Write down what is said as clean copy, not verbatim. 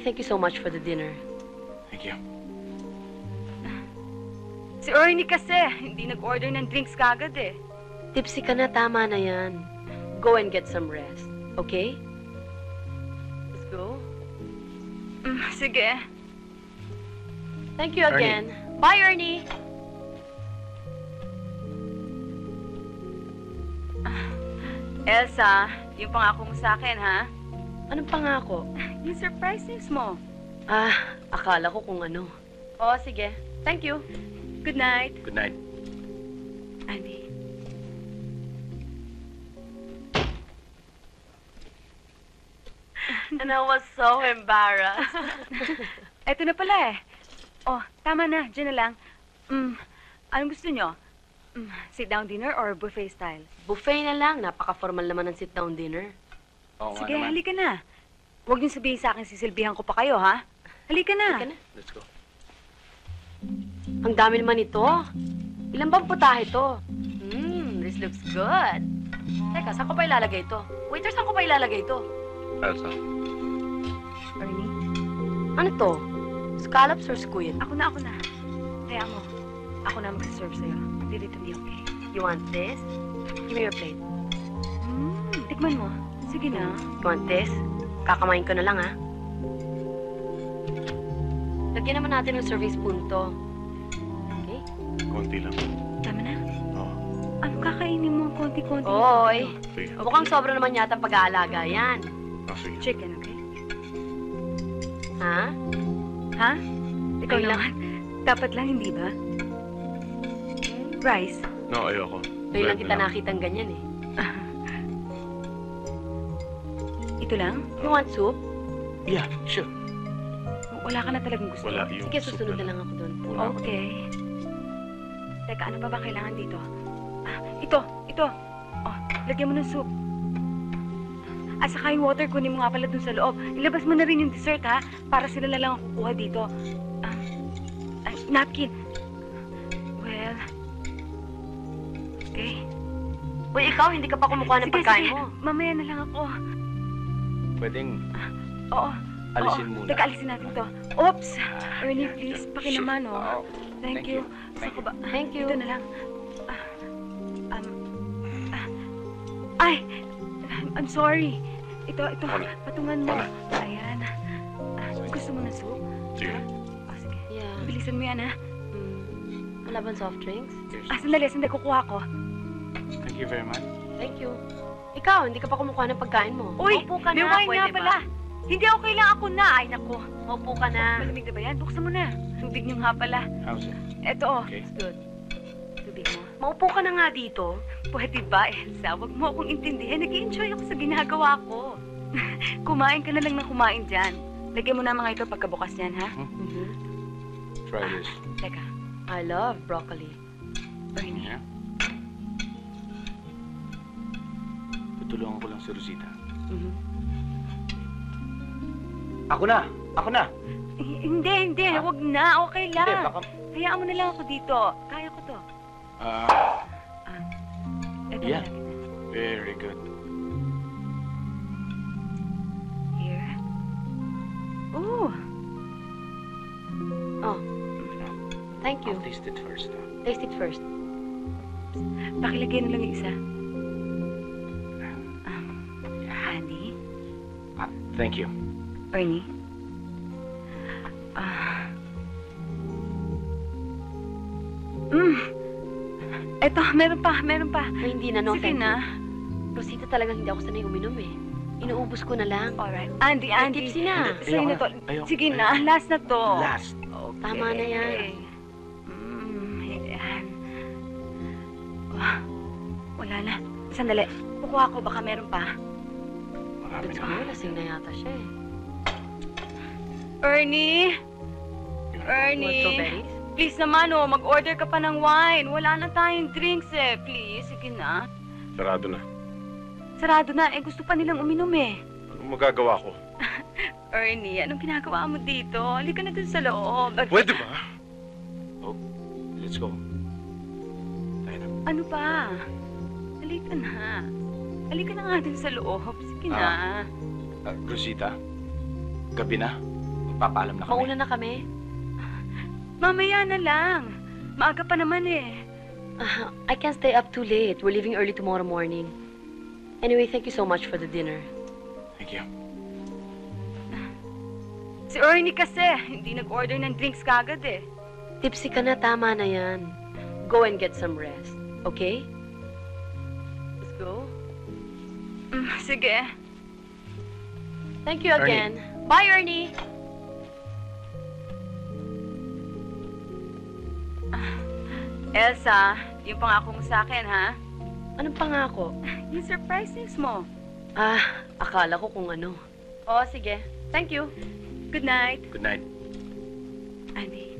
thank you so much for the dinner. Thank you. Si Ernie kasi, hindi nag-order ng drinks kagad eh. Tipsy ka na, tama na yan. Go and get some rest, okay? Let's go. Sige. Thank you again. Bye, Ernie! Elsa, yung pangako mo sa akin, ha? Anong pangako? Yung surprises mo. Akala ko kung ano. Oo, sige. Thank you. Good night. Good night. Andy. And I was so embarrassed. Eto na pala eh. Oh, tama na. Diyan na lang. Anong gusto nyo? Sit-down dinner or buffet style? Buffet na lang. Napaka-formal naman ng sit-down dinner. Oo nga Sige, naman. halika na. Huwag niyo sabihin sa akin sisilbihan ko pa kayo, ha? Halika na. Halika na. Let's go. Ang dami naman ito. Ilan bang putahe ito? This looks good. Teka, saan ko pa ilalagay ito? Waiter, saan ko pa ilalagay ito? Elsa. Ernie, Ano to? Scallops or squid? ako na. Kaya mo, ako na mag-serve sa'yo. Leave it to me, okay? You want this? Give me your plate. Tikman mo. Sige na. You want this? Kakamain ko na lang, ha? Lagyan naman natin ng service spoon to. Okay? Konti lang. Tama na. Oo. Ano kakainin mo? Konti-konti. Oy! Sige. Mukhang sobra naman yata ang pag-aalaga yan. Sige. Chicken, okay? Ha? Ha? Ikaw Ay, naman. Dapat lang, hindi ba? Rice. No, ayoko. Ngayon lang Bread kita na lang. nakitang ganyan, eh. Ito lang? You want soup? Yeah, sure. Wala ka na talagang gusto? Wala, yung Sige, soup susunod na lang ako doon. Wala ako. Okay. Teka, ano pa ba kailangan dito? Ito. Oh, lagyan mo ng soup. At saka yung water, kunin mo nga pala dun sa loob. Ilabas mo na rin yung dessert, ha? Para sila na lang ang kukuha dito. Napkin. Well... Okay. Uy, ikaw, hindi ka pa kumukuha ng pagkain mo. Mamaya na lang ako. Pwedeng Oo. alisin Oo. muna. Teka, alisin natin to. Oops! Ernie, please, Sure. pakinaman, oh. Thank you. Thank Saan ko ba? Thank you. Ito na lang. Ay! I'm sorry. Ito, Ano? patungan mo. Ano? Ayan. Gusto mo na soup? Sige. Oh, sige. Yeah. Bilisan mo yan, ha? Wala bang soft drinks? Cheers. Sandali, kukuha ko. Thank you very much. Thank you. Ikaw, hindi ka pa kumukuha ng pagkain mo. Uy, Maupo ka may na, wine pwede nga pala. ba? Hindi ako kailangan ako na. Ay, nako. Maupo ka na. Malamig na ba yan? Buksan mo na. Tubig niyo nga pala. How's it? Ito, oh. Okay. It's good. Tubig mo. Maupo ka na nga dito. Pwede ba, Elsa? Huwag mo akong intindihin. Nag-i-enjoy ako sa ginagawa ko. Kumain ka na lang ng kumain dyan. Lagyan mo na mga ito pagkabukas niyan, ha? Try this. Teka, I love broccoli. Ernie. Yeah. Tutulungan ko lang si Rosita. Ako na! Hindi. Ha? Huwag na. Okay lang. Hindi, baka... Hayaan mo na lang ako dito. Kaya ko to. Ito Yeah. na lang. Very good. Here. Ooh. Oh. Thank you. I'll taste it first. Taste it first. Pakilagay na lang yung isa. Honey. Thank you. Ernie. Eto, meron pa. Ay, hindi na, no, Sige thank na. you. Rosita, talagang hindi ako sanay uminom, eh. Inuubos ko na lang. Alright. Andy. Tipsy na. Hindi. Sa'yo na to. Ayoko. Sige na, last na to. Last. Okay. Tama na yan. Ayan. Wala na. Sandali. Kukuha ko, baka meron pa. Marami Let's na. go, lasing na yata siya, eh. Ernie! Want Ernie! strawberries? Please naman, mag-order ka pa ng wine. Wala na tayong drinks, eh. Please, sige na. Sarado na. Sarado na, gusto pa nilang uminom, eh. Anong magagawa ko? Ernie, anong ginagawa mo dito? Halika na dun sa loob. Pwede ba? Oh, let's go. Tayo na. Ano pa? Halika na. Halika na nga dun sa loob. Sige na. Rosita, gabi na. Magpapaalam na kami. Mauna na kami. Mamaya na lang. Maaga pa naman eh. I can't stay up too late. We're leaving early tomorrow morning. Anyway, thank you so much for the dinner. Thank you. Si Ernie kasi, hindi nag-order ng drinks kagad eh. Tipsy ka na, tama na yan. Go and get some rest, okay? Let's go. Sige. Thank you again. Bye, Ernie. Elsa, yung pangako mo sa akin, ha? Anong pangako? Yung surprises mo. Akala ko kung ano. Oh, sige. Thank you. Good night. Good night. Andy.